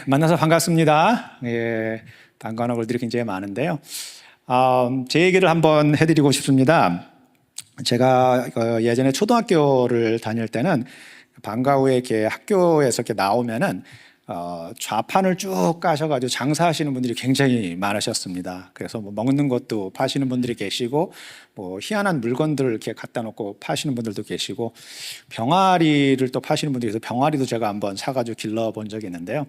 만나서 반갑습니다. 반가운 얼굴들이 굉장히 많은데요. 제 얘기를 한번 해드리고 싶습니다. 제가 예전에 초등학교를 다닐 때는 방과 후에 이렇게 학교에서 이렇게 나오면은 좌판을 쭉 까셔가지고 장사하시는 분들이 굉장히 많으셨습니다. 그래서 뭐 먹는 것도 파시는 분들이 계시고, 뭐 희한한 물건들을 이렇게 갖다 놓고 파시는 분들도 계시고, 병아리를 또 파시는 분들이 있어서 병아리도 제가 한번 사가지고 길러본 적이 있는데요.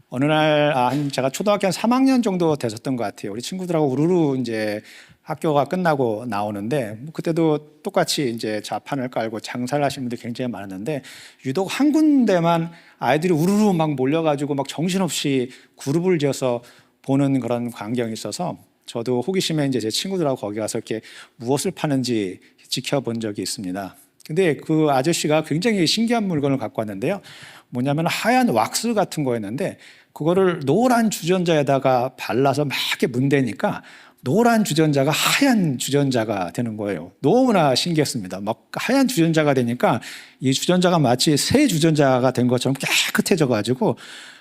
어느 날, 제가 초등학교 한 3학년 정도 됐었던 것 같아요. 우리 친구들하고 우르르 이제 학교가 끝나고 나오는데, 그때도 똑같이 이제 좌판을 깔고 장사를 하시는 분들이 굉장히 많았는데, 유독 한 군데만 아이들이 우르르 막 몰려가지고 막 정신없이 그룹을 지어서 보는 그런 광경이 있어서, 저도 호기심에 이제 제 친구들하고 거기 가서 이렇게 무엇을 파는지 지켜본 적이 있습니다. 근데 그 아저씨가 굉장히 신기한 물건을 갖고 왔는데요. 뭐냐면 하얀 왁스 같은 거였는데, 그거를 노란 주전자에다가 발라서 막 이렇게 문대니까 노란 주전자가 하얀 주전자가 되는 거예요. 너무나 신기했습니다. 막 하얀 주전자가 되니까 이 주전자가 마치 새 주전자가 된 것처럼 깨끗해져 가지고,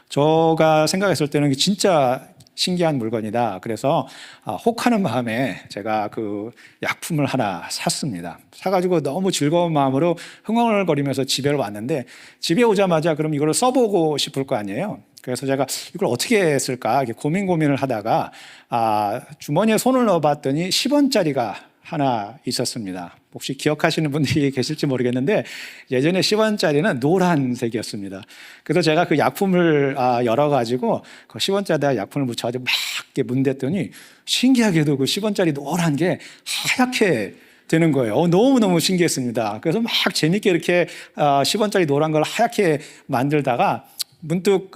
제가 생각했을 때는 진짜 신기한 물건이다. 그래서 혹하는 마음에 제가 그 약품을 하나 샀습니다. 사가지고 너무 즐거운 마음으로 흥얼거리면서 집에 왔는데, 집에 오자마자 그럼 이걸 써보고 싶을 거 아니에요. 그래서 제가 이걸 어떻게 쓸까 이렇게 고민을 하다가 주머니에 손을 넣어봤더니 10원짜리가 하나 있었습니다. 혹시 기억하시는 분들이 계실지 모르겠는데, 예전에 10원짜리는 노란색이었습니다. 그래서 제가 그 약품을 열어가지고 그 10원짜리에다 약품을 묻혀가지고 막 이렇게 문댔더니, 신기하게도 그 10원짜리 노란 게 하얗게 되는 거예요. 너무너무 신기했습니다. 그래서 막 재밌게 이렇게 10원짜리 노란 걸 하얗게 만들다가 문득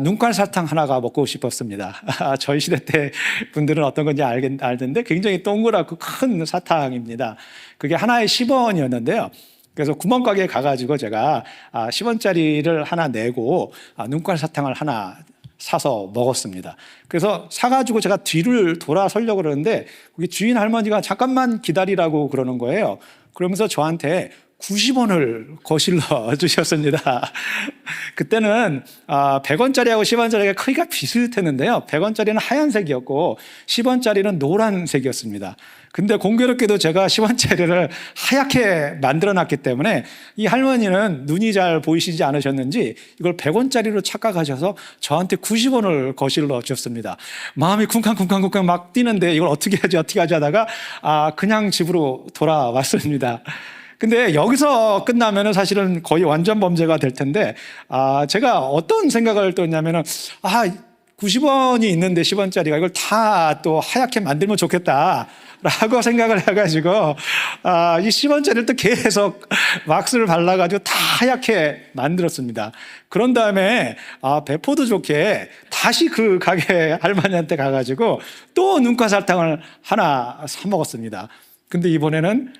눈깔 사탕 하나가 먹고 싶었습니다. 저희 시대 때 분들은 어떤 건지 알던데 굉장히 동그랗고 큰 사탕입니다. 그게 하나에 10원이었는데요. 그래서 구멍가게에 가가지고 제가 10원짜리를 하나 내고 눈깔 사탕을 하나 사서 먹었습니다. 그래서 사가지고 제가 뒤를 돌아서려고 그러는데, 거기 주인 할머니가 잠깐만 기다리라고 그러는 거예요. 그러면서 저한테 90원을 거실러 주셨습니다. 그때는 100원짜리하고 10원짜리가 크기가 비슷했는데요. 100원짜리는 하얀색이었고 10원짜리는 노란색이었습니다. 근데 공교롭게도 제가 10원짜리를 하얗게 만들어놨기 때문에 이 할머니는 눈이 잘 보이시지 않으셨는지 이걸 100원짜리로 착각하셔서 저한테 90원을 거실러 주셨습니다. 마음이 쿵쾅쿵쾅쿵쾅 막 뛰는데 이걸 어떻게 하지 하다가 그냥 집으로 돌아왔습니다. 근데 여기서 끝나면은 사실은 거의 완전 범죄가 될 텐데, 제가 어떤 생각을 또 했냐면은, 90원이 있는데 10원짜리가 이걸 다 또 하얗게 만들면 좋겠다. 라고 생각을 해가지고, 이 10원짜리를 또 계속 왁스를 발라가지고 다 하얗게 만들었습니다. 그런 다음에, 배포도 좋게 다시 그 가게 할머니한테 가가지고 또 눈가사탕을 하나 사먹었습니다. 근데 이번에는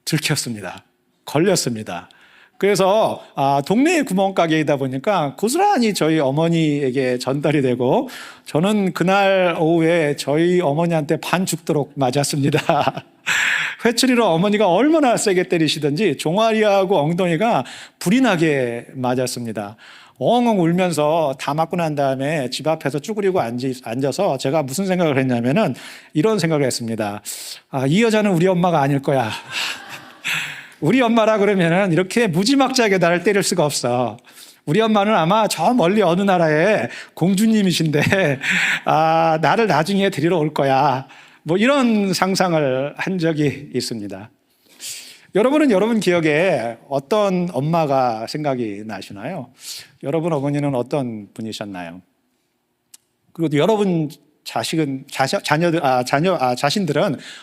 들켰습니다. 걸렸습니다. 그래서 동네 구멍가게이다 보니까 고스란히 저희 어머니에게 전달이 되고, 저는 그날 오후에 저희 어머니한테 반 죽도록 맞았습니다. 회초리로 어머니가 얼마나 세게 때리시든지 종아리하고 엉덩이가 불이 나게 맞았습니다. 엉엉 울면서 다 맞고 난 다음에 집 앞에서 쭈그리고 앉아서 제가 무슨 생각을 했냐면은 이런 생각을 했습니다. 이 여자는 우리 엄마가 아닐 거야. 우리 엄마라 그러면은 이렇게 무지막지하게 나를 때릴 수가 없어. 우리 엄마는 아마 저 멀리 어느 나라의 공주님이신데 나를 나중에 데리러 올 거야. 뭐 이런 상상을 한 적이 있습니다. 여러분은 여러분 기억에 어떤 엄마가 생각이 나시나요? 여러분 어머니는 어떤 분이셨나요? 그리고 여러분 자신들은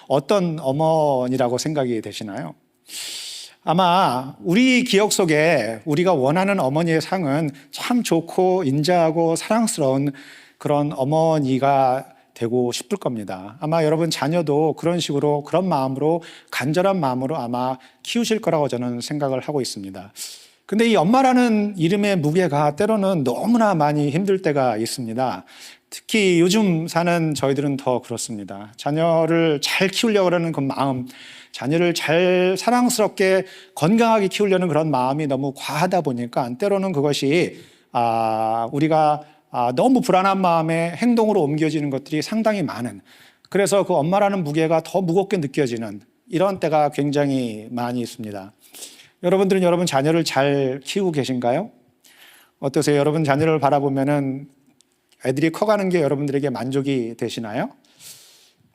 어떤 어머니라고 생각이 되시나요? 아마 우리 기억 속에 우리가 원하는 어머니의 상은 참 좋고 인자하고 사랑스러운 그런 어머니가 되고 싶을 겁니다. 아마 여러분 자녀도 그런 식으로, 그런 마음으로, 간절한 마음으로 아마 키우실 거라고 저는 생각을 하고 있습니다. 근데 이 엄마라는 이름의 무게가 때로는 너무나 많이 힘들 때가 있습니다. 특히 요즘 사는 저희들은 더 그렇습니다. 자녀를 잘 키우려고 하는 그 마음, 자녀를 잘 사랑스럽게 건강하게 키우려는 그런 마음이 너무 과하다 보니까 때로는 그것이 우리가 너무 불안한 마음에 행동으로 옮겨지는 것들이 상당히 많은, 그래서 그 엄마라는 무게가 더 무겁게 느껴지는 이런 때가 굉장히 많이 있습니다. 여러분들은 여러분 자녀를 잘 키우고 계신가요? 어떠세요? 여러분 자녀를 바라보면은 애들이 커가는 게 여러분들에게 만족이 되시나요?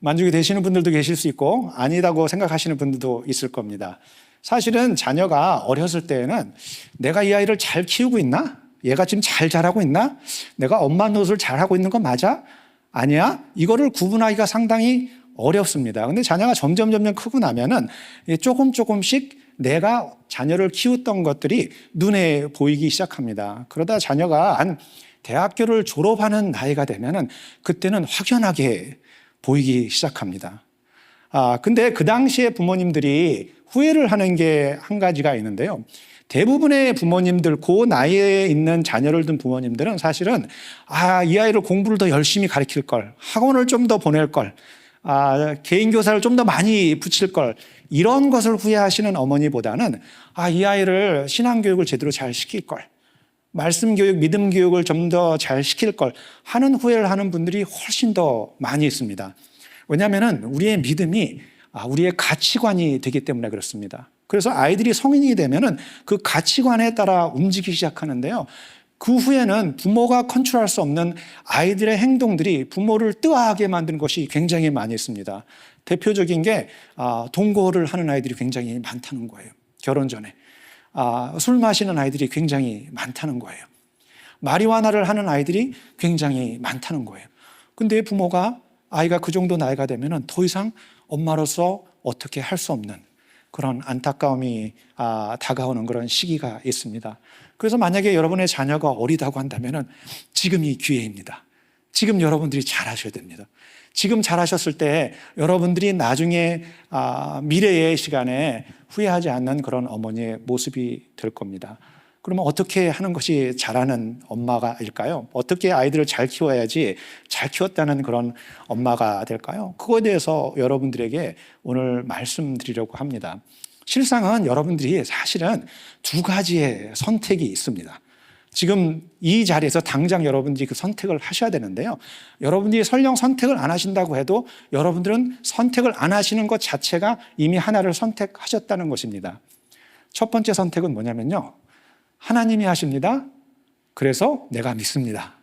만족이 되시는 분들도 계실 수 있고 아니다고 생각하시는 분들도 있을 겁니다. 사실은 자녀가 어렸을 때에는 내가 이 아이를 잘 키우고 있나? 얘가 지금 잘 자라고 있나? 내가 엄마 노릇을 잘하고 있는 거 맞아? 아니야? 이거를 구분하기가 상당히 어렵습니다. 근데 자녀가 점점 크고 나면은 조금씩 내가 자녀를 키웠던 것들이 눈에 보이기 시작합니다. 그러다 자녀가 한 대학교를 졸업하는 나이가 되면은 그때는 확연하게 보이기 시작합니다. 근데 그 당시에 부모님들이 후회를 하는 게 한 가지가 있는데요. 대부분의 부모님들, 그 나이에 있는 자녀를 둔 부모님들은 사실은 이 아이를 공부를 더 열심히 가르칠 걸, 학원을 좀 더 보낼 걸, 개인 교사를 좀 더 많이 붙일 걸, 이런 것을 후회하시는 어머니보다는 이 아이를 신앙교육을 제대로 잘 시킬 걸, 말씀 교육, 믿음 교육을 좀 더 잘 시킬 걸 하는 후회를 하는 분들이 훨씬 더 많이 있습니다. 왜냐하면 우리의 믿음이 우리의 가치관이 되기 때문에 그렇습니다. 그래서 아이들이 성인이 되면은 그 가치관에 따라 움직이기 시작하는데요. 그 후에는 부모가 컨트롤할 수 없는 아이들의 행동들이 부모를 뜨아하게 만드는 것이 굉장히 많이 있습니다. 대표적인 게 동거를 하는 아이들이 굉장히 많다는 거예요. 결혼 전에. 술 마시는 아이들이 굉장히 많다는 거예요. 마리화나를 하는 아이들이 굉장히 많다는 거예요. 근데 부모가 아이가 그 정도 나이가 되면은 더 이상 엄마로서 어떻게 할 수 없는 그런 안타까움이 다가오는 그런 시기가 있습니다. 그래서 만약에 여러분의 자녀가 어리다고 한다면은 지금이 기회입니다. 지금 여러분들이 잘하셔야 됩니다. 지금 잘하셨을 때 여러분들이 나중에 미래의 시간에 후회하지 않는 그런 어머니의 모습이 될 겁니다. 그러면 어떻게 하는 것이 잘하는 엄마가일까요? 어떻게 아이들을 잘 키워야지 잘 키웠다는 그런 엄마가 될까요? 그거에 대해서 여러분들에게 오늘 말씀드리려고 합니다. 실상은 여러분들이 사실은 두 가지의 선택이 있습니다. 지금 이 자리에서 당장 여러분들이 그 선택을 하셔야 되는데요. 여러분들이 설령 선택을 안 하신다고 해도 여러분들은 선택을 안 하시는 것 자체가 이미 하나를 선택하셨다는 것입니다. 첫 번째 선택은 뭐냐면요. 하나님이 하십니다. 그래서 내가 믿습니다.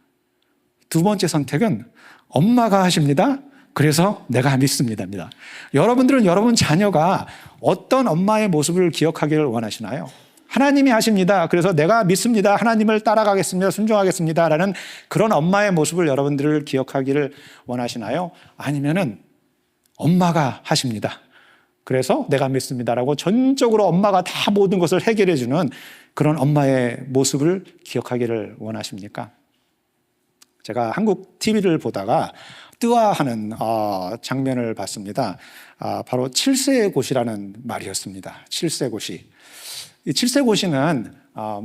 두 번째 선택은 엄마가 하십니다. 그래서 내가 믿습니다. 여러분들은 여러분 자녀가 어떤 엄마의 모습을 기억하기를 원하시나요? 하나님이 하십니다. 그래서 내가 믿습니다. 하나님을 따라가겠습니다. 순종하겠습니다. 라는 그런 엄마의 모습을 여러분들을 기억하기를 원하시나요? 아니면은 엄마가 하십니다. 그래서 내가 믿습니다라고 전적으로 엄마가 다 모든 것을 해결해 주는 그런 엄마의 모습을 기억하기를 원하십니까? 제가 한국 TV를 보다가 뜨아하는 장면을 봤습니다. 바로 칠세고시라는 말이었습니다. 칠세고시. 이 칠세고시는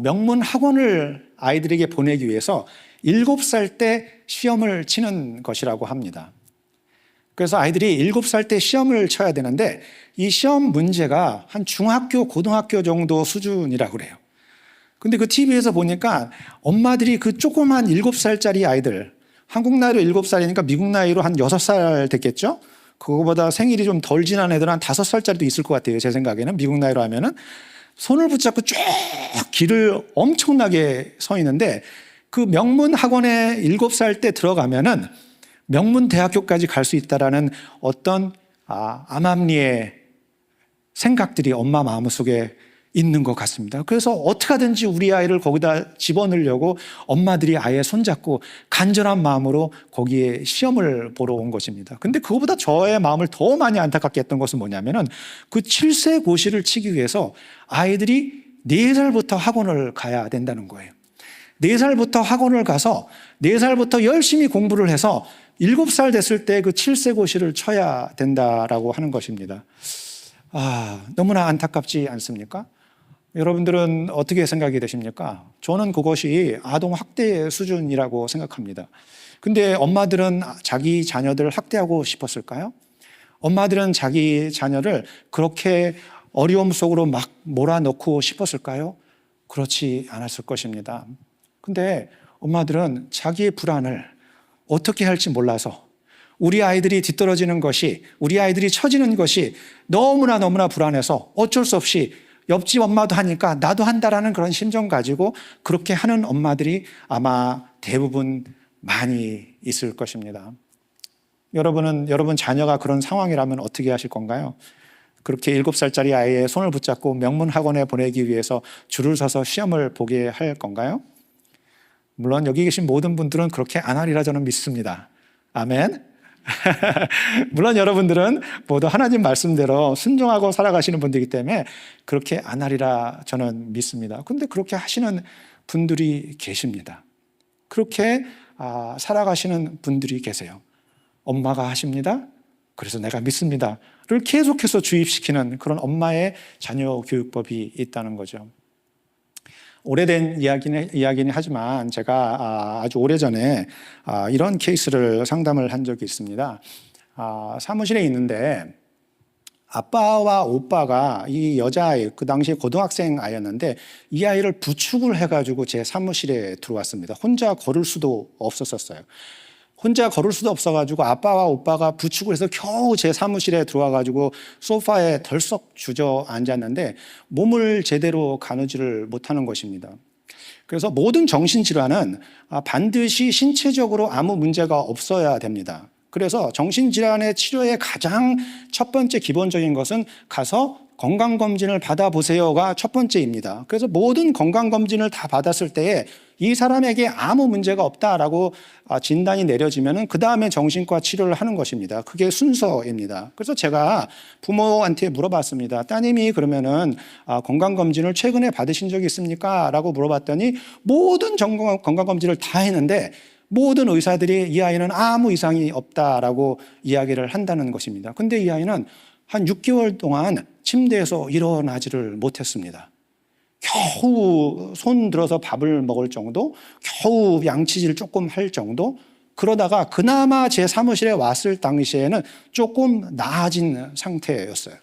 명문 학원을 아이들에게 보내기 위해서 7살 때 시험을 치는 것이라고 합니다. 그래서 아이들이 7살 때 시험을 쳐야 되는데 이 시험 문제가 한 중학교, 고등학교 정도 수준이라고 그래요. 근데 그 TV에서 보니까 엄마들이 그 조그만 7살짜리 아이들, 한국 나이로 7살이니까 미국 나이로 한 6살 됐겠죠? 그거보다 생일이 좀 덜 지난 애들은 한 5살짜리도 있을 것 같아요. 제 생각에는. 미국 나이로 하면은. 손을 붙잡고 쭉 길을 엄청나게 서 있는데 그 명문 학원에 7살 때 들어가면은 명문 대학교까지 갈 수 있다라는 어떤 암암리의 생각들이 엄마 마음속에 있는 것 같습니다. 그래서 어떻게 하든지 우리 아이를 거기다 집어넣으려고 엄마들이 아예 손잡고 간절한 마음으로 거기에 시험을 보러 온 것입니다. 근데 그거보다 저의 마음을 더 많이 안타깝게 했던 것은 뭐냐면은 그 7세 고시를 치기 위해서 아이들이 4살부터 학원을 가야 된다는 거예요. 4살부터 학원을 가서 4살부터 열심히 공부를 해서 7살 됐을 때 그 7세 고시를 쳐야 된다라고 하는 것입니다. 너무나 안타깝지 않습니까? 여러분들은 어떻게 생각이 되십니까? 저는 그것이 아동 학대 수준이라고 생각합니다. 근데 엄마들은 자기 자녀들을 학대하고 싶었을까요? 엄마들은 자기 자녀를 그렇게 어려움 속으로 막 몰아넣고 싶었을까요? 그렇지 않았을 것입니다. 근데 엄마들은 자기의 불안을 어떻게 할지 몰라서 우리 아이들이 뒤떨어지는 것이, 우리 아이들이 처지는 것이 너무나 불안해서 어쩔 수 없이 옆집 엄마도 하니까 나도 한다라는 그런 심정 가지고 그렇게 하는 엄마들이 아마 대부분 많이 있을 것입니다. 여러분 자녀가 그런 상황이라면 어떻게 하실 건가요? 그렇게 7살짜리 아이의 손을 붙잡고 명문 학원에 보내기 위해서 줄을 서서 시험을 보게 할 건가요? 물론 여기 계신 모든 분들은 그렇게 안 하리라 저는 믿습니다. 아멘. 물론 여러분들은 모두 하나님 말씀대로 순종하고 살아가시는 분들이기 때문에 그렇게 안 하리라 저는 믿습니다. 근데 그렇게 하시는 분들이 계십니다. 그렇게 살아가시는 분들이 계세요. 엄마가 하십니다. 그래서 내가 믿습니다를 계속해서 주입시키는 그런 엄마의 자녀 교육법이 있다는 거죠. 오래된 이야기는 하지만 제가 아주 오래전에 이런 케이스를 상담을 한 적이 있습니다. 사무실에 있는데 아빠와 오빠가 이 여자아이, 그 당시에 고등학생 아이였는데 이 아이를 부축을 해가지고 제 사무실에 들어왔습니다. 혼자 걸을 수도 없었어요. 혼자 걸을 수도 없어가지고 아빠와 오빠가 부축을 해서 겨우 제 사무실에 들어와가지고 소파에 덜썩 주저앉았는데 몸을 제대로 가누지를 못하는 것입니다. 그래서 모든 정신질환은 반드시 신체적으로 아무 문제가 없어야 됩니다. 그래서 정신질환의 치료의 가장 첫 번째 기본적인 것은 가서 건강검진을 받아보세요가 첫 번째입니다. 그래서 모든 건강검진을 다 받았을 때에 이 사람에게 아무 문제가 없다라고 진단이 내려지면 그 다음에 정신과 치료를 하는 것입니다. 그게 순서입니다. 그래서 제가 부모한테 물어봤습니다. 따님이 그러면은 건강검진을 최근에 받으신 적이 있습니까? 라고 물어봤더니 모든 건강검진을 다 했는데 모든 의사들이 이 아이는 아무 이상이 없다라고 이야기를 한다는 것입니다. 근데 이 아이는 한 6개월 동안 침대에서 일어나지를 못했습니다. 겨우 손 들어서 밥을 먹을 정도, 겨우 양치질 조금 할 정도, 그러다가 그나마 제 사무실에 왔을 당시에는 조금 나아진 상태였어요.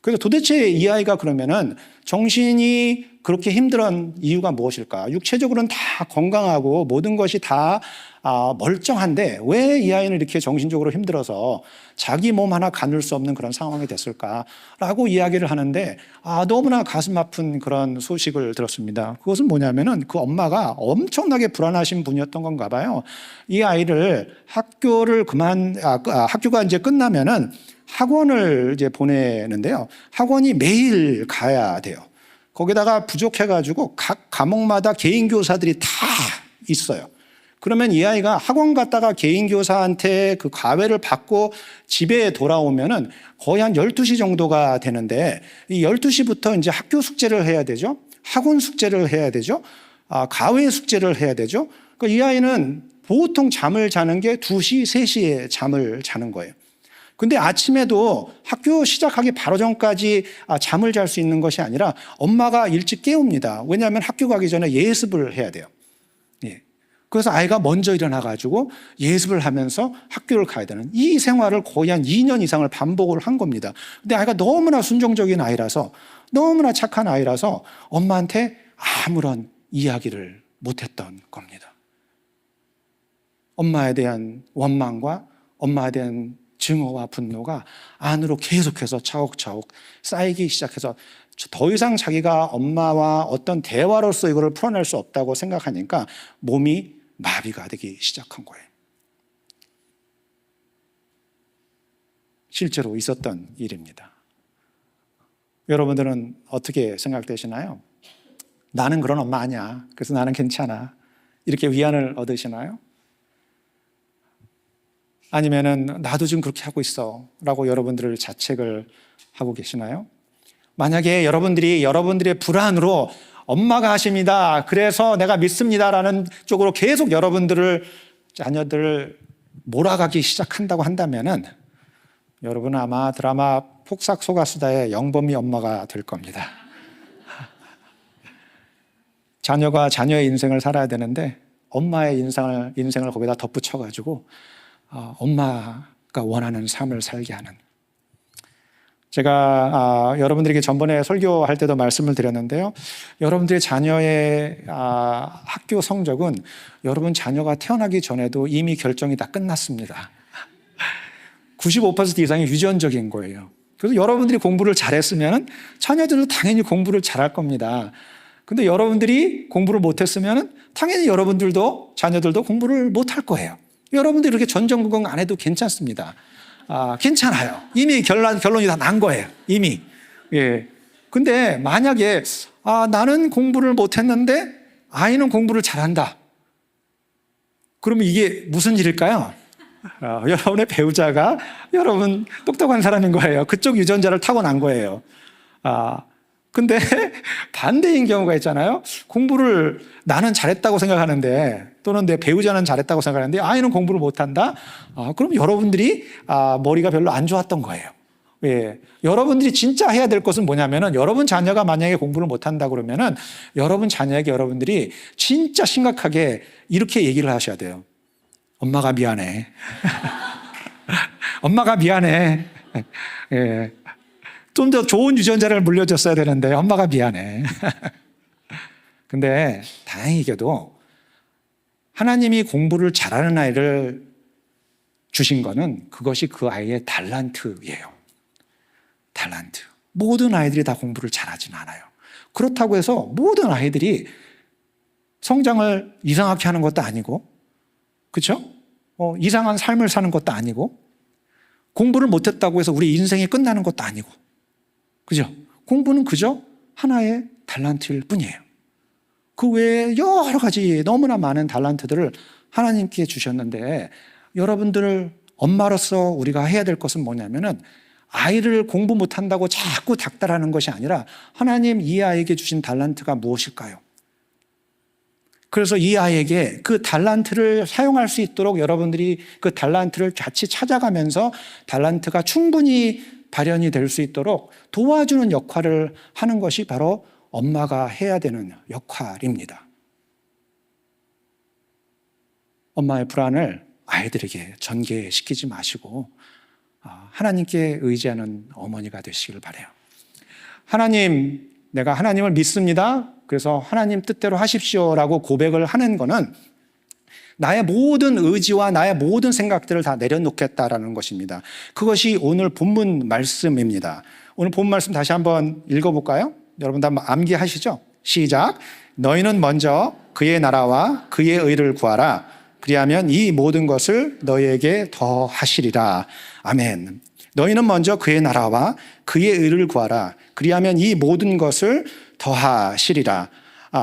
그래서 도대체 이 아이가 그러면은 정신이 그렇게 힘들은 이유가 무엇일까? 육체적으로는 다 건강하고 모든 것이 다 멀쩡한데 왜 이 아이는 이렇게 정신적으로 힘들어서 자기 몸 하나 가눌 수 없는 그런 상황이 됐을까라고 이야기를 하는데 너무나 가슴 아픈 그런 소식을 들었습니다. 그것은 뭐냐면은 그 엄마가 엄청나게 불안하신 분이었던 건가 봐요. 이 아이를 학교가 이제 끝나면은 학원을 이제 보내는데요. 학원이 매일 가야 돼요. 거기다가 부족해가지고 각 과목마다 개인 교사들이 다 있어요. 그러면 이 아이가 학원 갔다가 개인 교사한테 그 과외를 받고 집에 돌아오면은 거의 한 12시 정도가 되는데 이 12시부터 이제 학교 숙제를 해야 되죠. 학원 숙제를 해야 되죠. 과외 숙제를 해야 되죠. 그러니까 이 아이는 보통 잠을 자는 게 2시, 3시에 잠을 자는 거예요. 근데 아침에도 학교 시작하기 바로 전까지 잠을 잘 수 있는 것이 아니라 엄마가 일찍 깨웁니다. 왜냐하면 학교 가기 전에 예습을 해야 돼요. 예. 그래서 아이가 먼저 일어나가지고 예습을 하면서 학교를 가야 되는 이 생활을 거의 한 2년 이상을 반복을 한 겁니다. 근데 아이가 너무나 순종적인 아이라서 너무나 착한 아이라서 엄마한테 아무런 이야기를 못했던 겁니다. 엄마에 대한 원망과 엄마에 대한 증오와 분노가 안으로 계속해서 차곡차곡 쌓이기 시작해서 더 이상 자기가 엄마와 어떤 대화로서 이거를 풀어낼 수 없다고 생각하니까 몸이 마비가 되기 시작한 거예요. 실제로 있었던 일입니다. 여러분들은 어떻게 생각되시나요? 나는 그런 엄마 아니야. 그래서 나는 괜찮아. 이렇게 위안을 얻으시나요? 아니면은 나도 지금 그렇게 하고 있어 라고 여러분들을 자책을 하고 계시나요? 만약에 여러분들의 불안으로 엄마가 하십니다. 그래서 내가 믿습니다라는 쪽으로 계속 자녀들을 몰아가기 시작한다고 한다면은 여러분은 아마 드라마 폭삭소가수다의 영범이 엄마가 될 겁니다. 자녀가 자녀의 인생을 살아야 되는데 엄마의 인생을 거기다 덧붙여가지고 엄마가 원하는 삶을 살게 하는. 제가 여러분들에게 전번에 설교할 때도 말씀을 드렸는데요. 여러분들의 자녀의 학교 성적은 여러분 자녀가 태어나기 전에도 이미 결정이 다 끝났습니다. 95% 이상이 유전적인 거예요. 그래서 여러분들이 공부를 잘했으면 자녀들도 당연히 공부를 잘할 겁니다. 근데 여러분들이 공부를 못했으면 당연히 여러분들도 자녀들도 공부를 못할 거예요. 여러분들이 이렇게 전전긍긍 안 해도 괜찮습니다. 괜찮아요. 이미 결론이 다 난 거예요. 이미. 예. 근데 만약에 나는 공부를 못했는데 아이는 공부를 잘한다. 그러면 이게 무슨 일일까요? 여러분의 배우자가 여러분 똑똑한 사람인 거예요. 그쪽 유전자를 타고난 거예요. 근데 반대인 경우가 있잖아요. 공부를 나는 잘했다고 생각하는데 또는 내 배우자는 잘했다고 생각하는데 아이는 공부를 못한다? 그럼 여러분들이 머리가 별로 안 좋았던 거예요. 예. 여러분들이 진짜 해야 될 것은 뭐냐면은 여러분 자녀가 만약에 공부를 못한다 그러면은 여러분 자녀에게 여러분들이 진짜 심각하게 이렇게 얘기를 하셔야 돼요. 엄마가 미안해. 엄마가 미안해. 예. 좀 더 좋은 유전자를 물려줬어야 되는데 엄마가 미안해. 근데 다행히게도 하나님이 공부를 잘하는 아이를 주신 거는 그것이 그 아이의 달란트예요. 달란트. 모든 아이들이 다 공부를 잘하지는 않아요. 그렇다고 해서 모든 아이들이 성장을 이상하게 하는 것도 아니고, 그렇죠? 이상한 삶을 사는 것도 아니고, 공부를 못했다고 해서 우리 인생이 끝나는 것도 아니고, 그죠? 공부는 그저 하나의 달란트일 뿐이에요. 그 외에 여러 가지 너무나 많은 달란트들을 하나님께 주셨는데 여러분들 엄마로서 우리가 해야 될 것은 뭐냐면은 아이를 공부 못한다고 자꾸 닥달하는 것이 아니라 하나님 이 아이에게 주신 달란트가 무엇일까요? 그래서 이 아이에게 그 달란트를 사용할 수 있도록 여러분들이 그 달란트를 같이 찾아가면서 달란트가 충분히 발현이 될 수 있도록 도와주는 역할을 하는 것이 바로 엄마가 해야 되는 역할입니다. 엄마의 불안을 아이들에게 전개시키지 마시고 하나님께 의지하는 어머니가 되시길 바라요. 하나님, 내가 하나님을 믿습니다. 그래서 하나님 뜻대로 하십시오라고 고백을 하는 것은 나의 모든 의지와 나의 모든 생각들을 다 내려놓겠다라는 것입니다. 그것이 오늘 본문 말씀입니다. 오늘 본문 말씀 다시 한번 읽어볼까요? 여러분도 한번 암기하시죠? 시작. 너희는 먼저 그의 나라와 그의 의를 구하라. 그리하면 이 모든 것을 너희에게 더 하시리라. 아멘. 너희는 먼저 그의 나라와 그의 의를 구하라. 그리하면 이 모든 것을 더 하시리라.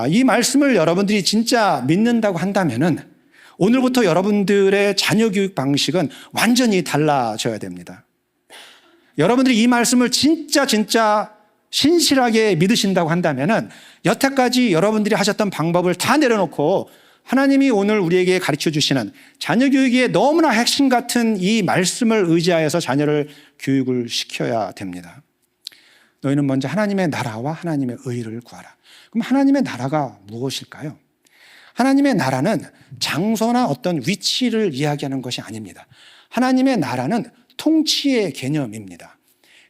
이 말씀을 여러분들이 진짜 믿는다고 한다면은 오늘부터 여러분들의 자녀 교육 방식은 완전히 달라져야 됩니다. 여러분들이 이 말씀을 진짜 신실하게 믿으신다고 한다면은 여태까지 여러분들이 하셨던 방법을 다 내려놓고 하나님이 오늘 우리에게 가르쳐 주시는 자녀 교육의 너무나 핵심 같은 이 말씀을 의지하여서 자녀를 교육을 시켜야 됩니다. 너희는 먼저 하나님의 나라와 하나님의 의를 구하라. 그럼 하나님의 나라가 무엇일까요? 하나님의 나라는 장소나 어떤 위치를 이야기하는 것이 아닙니다. 하나님의 나라는 통치의 개념입니다.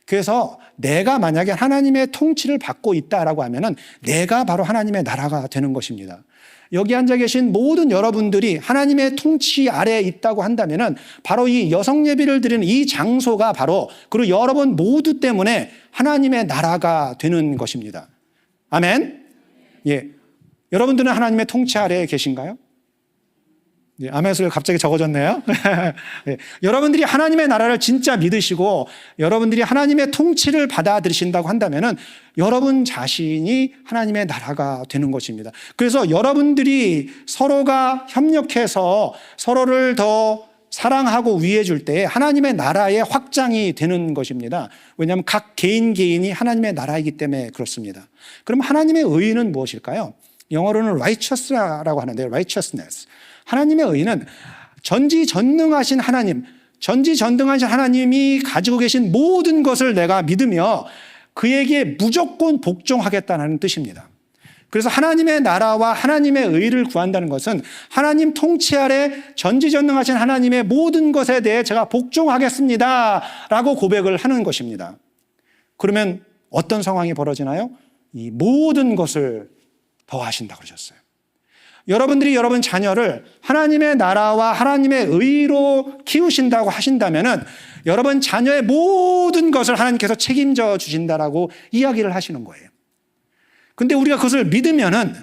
그래서 내가 만약에 하나님의 통치를 받고 있다라고 하면은 내가 바로 하나님의 나라가 되는 것입니다. 여기 앉아 계신 모든 여러분들이 하나님의 통치 아래에 있다고 한다면은 바로 이 여성 예배를 드리는 이 장소가 바로 그리고 여러분 모두 때문에 하나님의 나라가 되는 것입니다. 아멘. 예. 여러분들은 하나님의 통치 아래에 계신가요? 예, 아멘 소리가 갑자기 적어졌네요. 예, 여러분들이 하나님의 나라를 진짜 믿으시고 여러분들이 하나님의 통치를 받아들이신다고 한다면은 여러분 자신이 하나님의 나라가 되는 것입니다. 그래서 여러분들이 서로가 협력해서 서로를 더 사랑하고 위해 줄 때 하나님의 나라의 확장이 되는 것입니다. 왜냐하면 각 개인이 하나님의 나라이기 때문에 그렇습니다. 그럼 하나님의 의는 무엇일까요? 영어로는 righteous라고 하는데요. righteousness. 하나님의 의는 전지전능하신 하나님, 전지전능하신 하나님이 가지고 계신 모든 것을 내가 믿으며 그에게 무조건 복종하겠다는 뜻입니다. 그래서 하나님의 나라와 하나님의 의를 구한다는 것은 하나님 통치 아래 전지전능하신 하나님의 모든 것에 대해 제가 복종하겠습니다 라고 고백을 하는 것입니다. 그러면 어떤 상황이 벌어지나요? 이 모든 것을 더하신다 그러셨어요. 여러분들이 여러분 자녀를 하나님의 나라와 하나님의 의로 키우신다고 하신다면은 여러분 자녀의 모든 것을 하나님께서 책임져 주신다라고 이야기를 하시는 거예요. 근데 우리가 그것을 믿으면은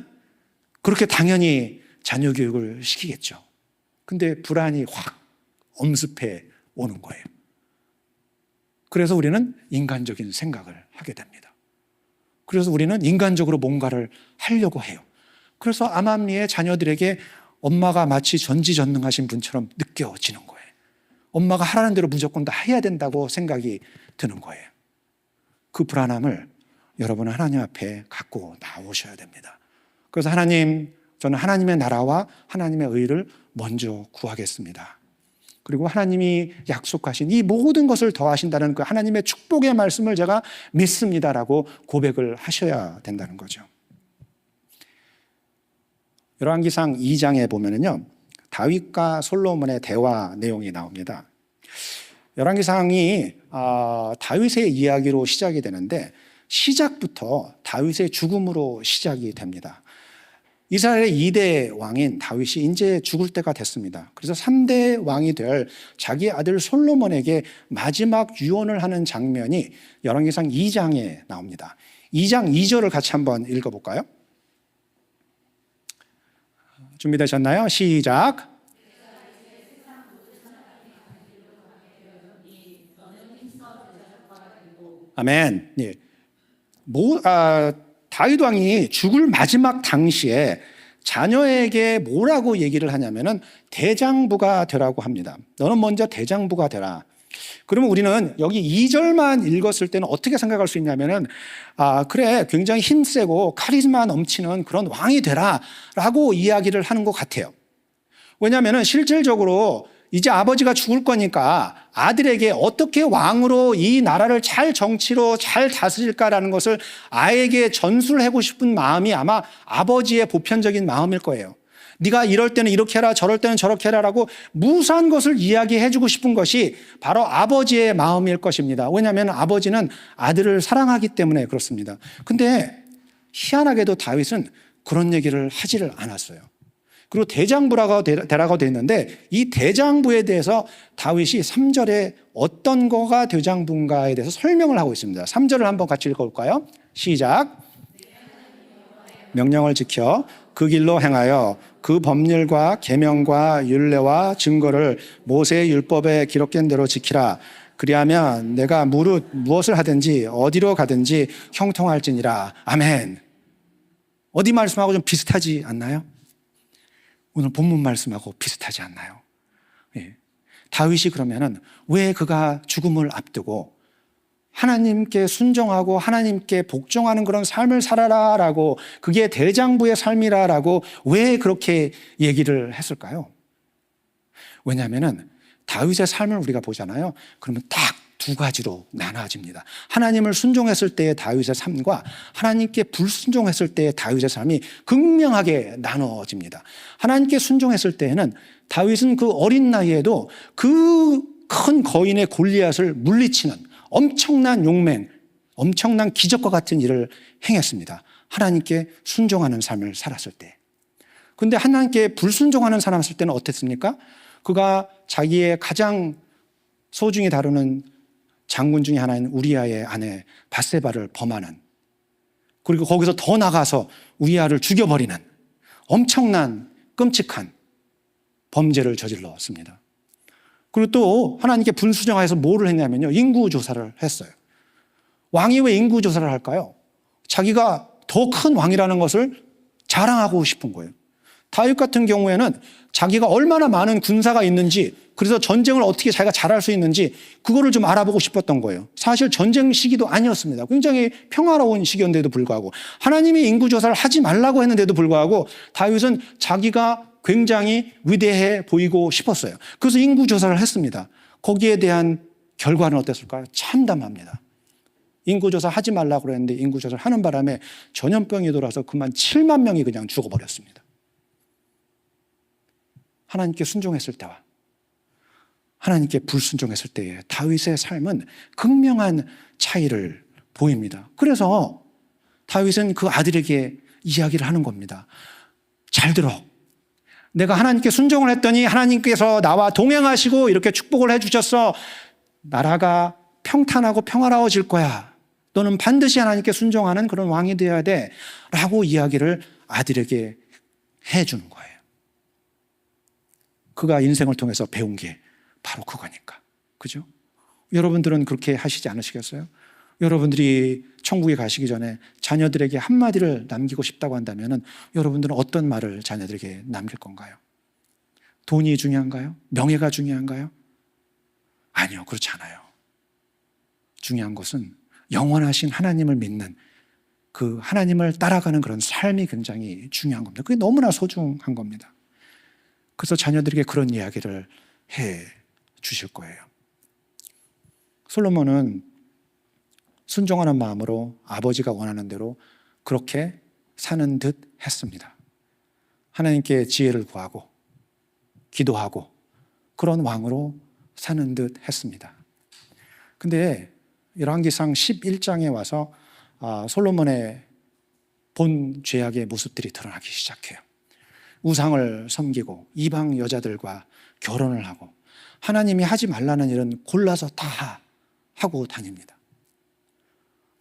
그렇게 당연히 자녀 교육을 시키겠죠. 근데 불안이 확 엄습해 오는 거예요. 그래서 우리는 인간적인 생각을 하게 됩니다. 그래서 우리는 인간적으로 뭔가를 하려고 해요. 그래서 암암리의 자녀들에게 엄마가 마치 전지전능하신 분처럼 느껴지는 거예요. 엄마가 하라는 대로 무조건 다 해야 된다고 생각이 드는 거예요. 그 불안함을 여러분은 하나님 앞에 갖고 나오셔야 됩니다. 그래서 하나님, 저는 하나님의 나라와 하나님의 의를 먼저 구하겠습니다. 그리고 하나님이 약속하신 이 모든 것을 더하신다는 그 하나님의 축복의 말씀을 제가 믿습니다라고 고백을 하셔야 된다는 거죠. 열왕기상 2장에 보면은요, 다윗과 솔로몬의 대화 내용이 나옵니다. 열왕기상이 다윗의 이야기로 시작이 되는데 시작부터 다윗의 죽음으로 시작이 됩니다. 이스라엘의 2대 왕인 다윗이 이제 죽을 때가 됐습니다. 그래서 3대 왕이 될 자기 아들 솔로몬에게 마지막 유언을 하는 장면이 열왕기상 2장에 나옵니다. 2장 2절을 같이 한번 읽어볼까요? 준비되셨나요? 시작. 아멘. 예. 다윗 왕이 죽을 마지막 당시에 자녀에게 뭐라고 얘기를 하냐면은 대장부가 되라고 합니다. 너는 먼저 대장부가 되라. 그러면 우리는 여기 2절만 읽었을 때는 어떻게 생각할 수 있냐면은, 그래, 굉장히 힘세고 카리스마 넘치는 그런 왕이 되라 라고 이야기를 하는 것 같아요. 왜냐하면은 실질적으로 이제 아버지가 죽을 거니까 아들에게 어떻게 왕으로 이 나라를 잘 정치로 잘 다스릴까라는 것을 아이에게 전수를 하고 싶은 마음이 아마 아버지의 보편적인 마음일 거예요. 네가 이럴 때는 이렇게 해라, 저럴 때는 저렇게 해라라고 무수한 것을 이야기해 주고 싶은 것이 바로 아버지의 마음일 것입니다. 왜냐하면 아버지는 아들을 사랑하기 때문에 그렇습니다. 근데 희한하게도 다윗은 그런 얘기를 하지를 않았어요. 그리고 대장부라고 되라고 되어 있는데 이 대장부에 대해서 다윗이 3절에 어떤 거가 대장부인가에 대해서 설명을 하고 있습니다. 3절을 한번 같이 읽어볼까요? 시작. 명령을 지켜 그 길로 행하여 그 법률과 계명과 율례와 증거를 모세의 율법에 기록된 대로 지키라. 그리하면 내가 무엇을 하든지 어디로 가든지 형통할지니라. 아멘. 어디 말씀하고 좀 비슷하지 않나요? 오늘 본문 말씀하고 비슷하지 않나요? 예. 다윗이 그러면은 왜 그가 죽음을 앞두고 하나님께 순종하고 하나님께 복종하는 그런 삶을 살아라라고, 그게 대장부의 삶이라라고 왜 그렇게 얘기를 했을까요? 왜냐하면은 다윗의 삶을 우리가 보잖아요. 그러면 딱 두 가지로 나눠집니다. 하나님을 순종했을 때의 다윗의 삶과 하나님께 불순종했을 때의 다윗의 삶이 극명하게 나눠집니다. 하나님께 순종했을 때에는 다윗은 그 어린 나이에도 그 큰 거인의 골리앗을 물리치는 엄청난 용맹, 엄청난 기적과 같은 일을 행했습니다. 하나님께 순종하는 삶을 살았을 때. 그런데 하나님께 불순종하는 사람 했을 때는 어땠습니까? 그가 자기의 가장 소중히 다루는 장군 중에 하나인 우리아의 아내 밧세바를 범하는, 그리고 거기서 더 나가서 우리아를 죽여버리는 엄청난 끔찍한 범죄를 저질렀습니다. 그리고 또 하나님께 불순종해서 뭐를 했냐면요, 인구조사를 했어요. 왕이 왜 인구조사를 할까요? 자기가 더 큰 왕이라는 것을 자랑하고 싶은 거예요. 다윗 같은 경우에는 자기가 얼마나 많은 군사가 있는지, 그래서 전쟁을 어떻게 자기가 잘할 수 있는지 그거를 좀 알아보고 싶었던 거예요. 사실 전쟁 시기도 아니었습니다. 굉장히 평화로운 시기였는데도 불구하고, 하나님이 인구조사를 하지 말라고 했는데도 불구하고 다윗은 자기가 굉장히 위대해 보이고 싶었어요. 그래서 인구조사를 했습니다. 거기에 대한 결과는 어땠을까요? 참담합니다. 인구조사 하지 말라고 그랬는데 인구조사를 하는 바람에 전염병이 돌아서 그만 7만 명이 그냥 죽어버렸습니다. 하나님께 순종했을 때와 하나님께 불순종했을 때의 다윗의 삶은 극명한 차이를 보입니다. 그래서 다윗은 그 아들에게 이야기를 하는 겁니다. 잘 들어. 내가 하나님께 순종을 했더니 하나님께서 나와 동행하시고 이렇게 축복을 해주셔서 나라가 평탄하고 평화로워질 거야. 너는 반드시 하나님께 순종하는 그런 왕이 되어야 돼. 라고 이야기를 아들에게 해주는 거예요. 그가 인생을 통해서 배운 게 바로 그거니까. 그죠? 여러분들은 그렇게 하시지 않으시겠어요? 여러분들이 천국에 가시기 전에 자녀들에게 한마디를 남기고 싶다고 한다면 여러분들은 어떤 말을 자녀들에게 남길 건가요? 돈이 중요한가요? 명예가 중요한가요? 아니요, 그렇지 않아요. 중요한 것은 영원하신 하나님을 믿는 그 하나님을 따라가는 그런 삶이 굉장히 중요한 겁니다. 그게 너무나 소중한 겁니다. 그래서 자녀들에게 그런 이야기를 해 주실 거예요. 솔로몬은 순종하는 마음으로 아버지가 원하는 대로 그렇게 사는 듯 했습니다. 하나님께 지혜를 구하고 기도하고 그런 왕으로 사는 듯 했습니다. 근데 열왕기상 11장에 와서 솔로몬의 본 죄악의 모습들이 드러나기 시작해요. 우상을 섬기고 이방 여자들과 결혼을 하고 하나님이 하지 말라는 일은 골라서 다 하고 다닙니다.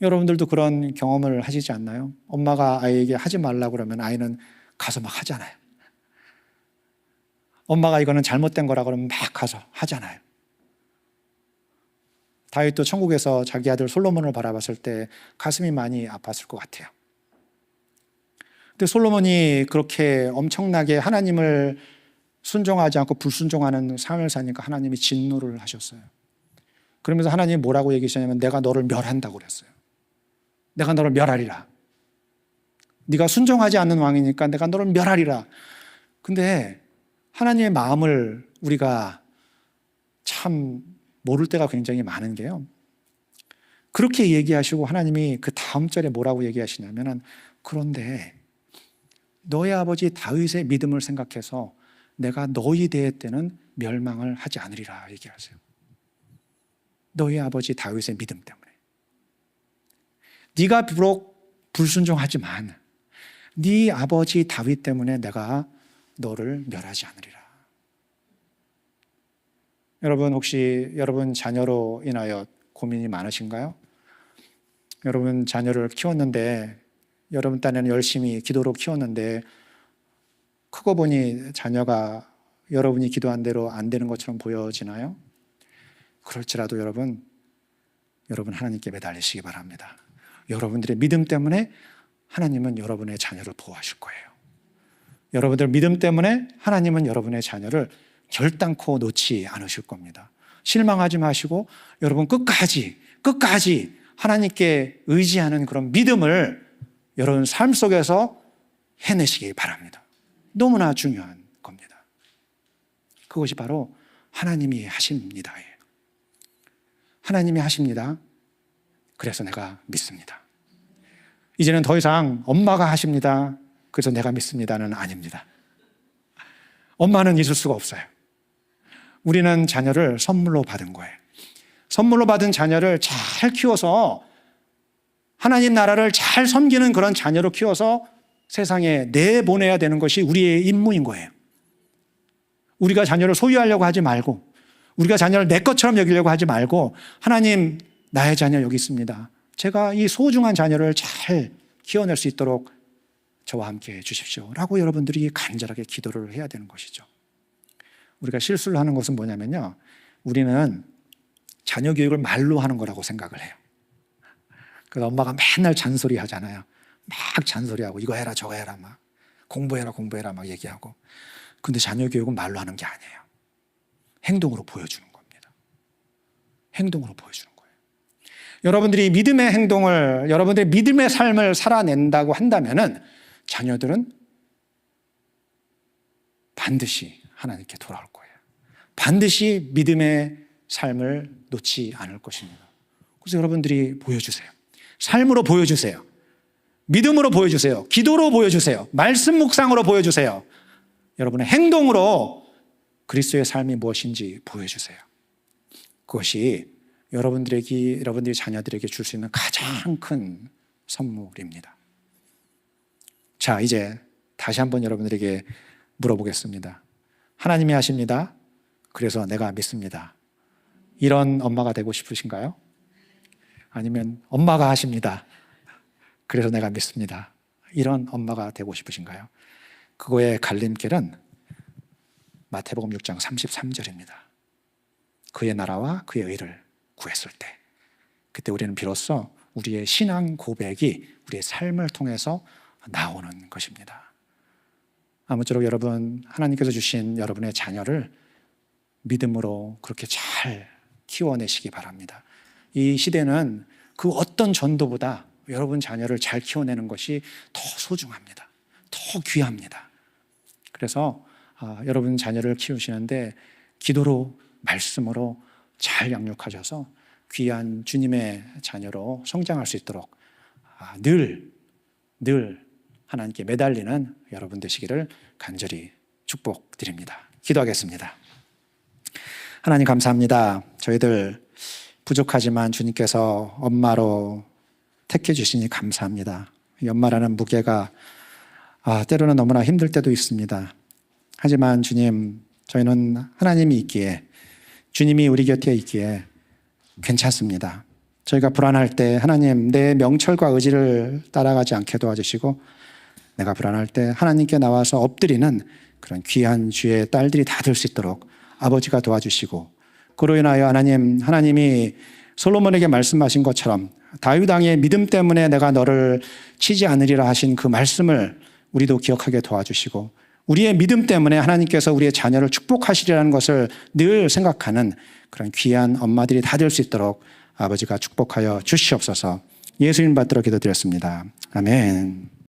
여러분들도 그런 경험을 하시지 않나요? 엄마가 아이에게 하지 말라고 그러면 아이는 가서 막 하잖아요. 엄마가 이거는 잘못된 거라 그러면 막 가서 하잖아요. 다윗도 천국에서 자기 아들 솔로몬을 바라봤을 때 가슴이 많이 아팠을 것 같아요. 근데 솔로몬이 그렇게 엄청나게 하나님을 순종하지 않고 불순종하는 삶을 사니까 하나님이 진노를 하셨어요. 그러면서 하나님이 뭐라고 얘기하셨냐면 내가 너를 멸한다고 그랬어요. 내가 너를 멸하리라. 네가 순종하지 않는 왕이니까 내가 너를 멸하리라. 근데 하나님의 마음을 우리가 참 모를 때가 굉장히 많은 게요. 그렇게 얘기하시고 하나님이 그 다음 절에 뭐라고 얘기하시냐면은 그런데 너의 아버지 다윗의 믿음을 생각해서 내가 너희 대회 때는 멸망을 하지 않으리라 얘기하세요. 너희 아버지 다윗의 믿음 때문에. 네가 비록 불순종하지만 네 아버지 다윗 때문에 내가 너를 멸하지 않으리라. 여러분 혹시 여러분 자녀로 인하여 고민이 많으신가요? 여러분 자녀를 키웠는데 여러분 딴에는 열심히 기도로 키웠는데 크고 보니 자녀가 여러분이 기도한 대로 안 되는 것처럼 보여지나요? 그럴지라도 여러분 하나님께 매달리시기 바랍니다. 여러분들의 믿음 때문에 하나님은 여러분의 자녀를 보호하실 거예요. 여러분들 믿음 때문에 하나님은 여러분의 자녀를 결단코 놓지 않으실 겁니다. 실망하지 마시고 여러분 끝까지 하나님께 의지하는 그런 믿음을 여러분 삶 속에서 해내시기 바랍니다. 너무나 중요한 겁니다. 그것이 바로 하나님이 하십니다. 하나님이 하십니다. 그래서 내가 믿습니다. 이제는 더 이상 엄마가 하십니다. 그래서 내가 믿습니다는 아닙니다. 엄마는 있을 수가 없어요. 우리는 자녀를 선물로 받은 거예요. 선물로 받은 자녀를 잘 키워서 하나님 나라를 잘 섬기는 그런 자녀로 키워서 세상에 내보내야 되는 것이 우리의 임무인 거예요. 우리가 자녀를 소유하려고 하지 말고 우리가 자녀를 내 것처럼 여기려고 하지 말고 하나님 나의 자녀 여기 있습니다. 제가 이 소중한 자녀를 잘 키워낼 수 있도록 저와 함께 해주십시오 라고 여러분들이 간절하게 기도를 해야 되는 것이죠. 우리가 실수를 하는 것은 뭐냐면요, 우리는 자녀 교육을 말로 하는 거라고 생각을 해요. 그래서 엄마가 맨날 잔소리 하잖아요. 막 잔소리하고 이거 해라 저거 해라 막 공부해라 막 얘기하고. 근데 자녀 교육은 말로 하는 게 아니에요. 행동으로 보여주는 겁니다. 행동으로 보여주는 거예요. 여러분들이 믿음의 행동을, 여러분들의 믿음의 삶을 살아낸다고 한다면은 자녀들은 반드시 하나님께 돌아올 거예요. 반드시 믿음의 삶을 놓지 않을 것입니다. 그래서 여러분들이 보여주세요. 삶으로 보여주세요. 믿음으로 보여주세요. 기도로 보여주세요. 말씀 묵상으로 보여주세요. 여러분의 행동으로 그리스도의 삶이 무엇인지 보여주세요. 그것이 여러분들이 자녀들에게 줄 수 있는 가장 큰 선물입니다. 자, 이제 다시 한번 여러분들에게 물어보겠습니다. 하나님이 하십니다. 그래서 내가 믿습니다. 이런 엄마가 되고 싶으신가요? 아니면 엄마가 하십니다. 그래서 내가 믿습니다. 이런 엄마가 되고 싶으신가요? 그거의 갈림길은 마태복음 6장 33절입니다. 그의 나라와 그의 의를 구했을 때, 그때 우리는 비로소 우리의 신앙 고백이 우리의 삶을 통해서 나오는 것입니다. 아무쪼록 여러분, 하나님께서 주신 여러분의 자녀를 믿음으로 그렇게 잘 키워내시기 바랍니다. 이 시대는 그 어떤 전도보다 여러분 자녀를 잘 키워내는 것이 더 소중합니다. 더 귀합니다. 그래서 여러분 자녀를 키우시는데 기도로, 말씀으로 잘 양육하셔서 귀한 주님의 자녀로 성장할 수 있도록 늘 하나님께 매달리는 여러분 되시기를 간절히 축복드립니다. 기도하겠습니다. 하나님 감사합니다. 저희들 부족하지만 주님께서 엄마로 택해 주시니 감사합니다. 이 엄마라는 무게가 때로는 너무나 힘들 때도 있습니다. 하지만 주님, 저희는 하나님이 있기에, 주님이 우리 곁에 있기에 괜찮습니다. 저희가 불안할 때 하나님, 내 명철과 의지를 따라가지 않게 도와주시고, 내가 불안할 때 하나님께 나와서 엎드리는 그런 귀한 주의 딸들이 다 될 수 있도록 아버지가 도와주시고, 그로 인하여 하나님이 솔로몬에게 말씀하신 것처럼 다윗 왕의 믿음 때문에 내가 너를 치지 않으리라 하신 그 말씀을 우리도 기억하게 도와주시고, 우리의 믿음 때문에 하나님께서 우리의 자녀를 축복하시리라는 것을 늘 생각하는 그런 귀한 엄마들이 다 될 수 있도록 아버지가 축복하여 주시옵소서. 예수님 받들어 기도드렸습니다. 아멘.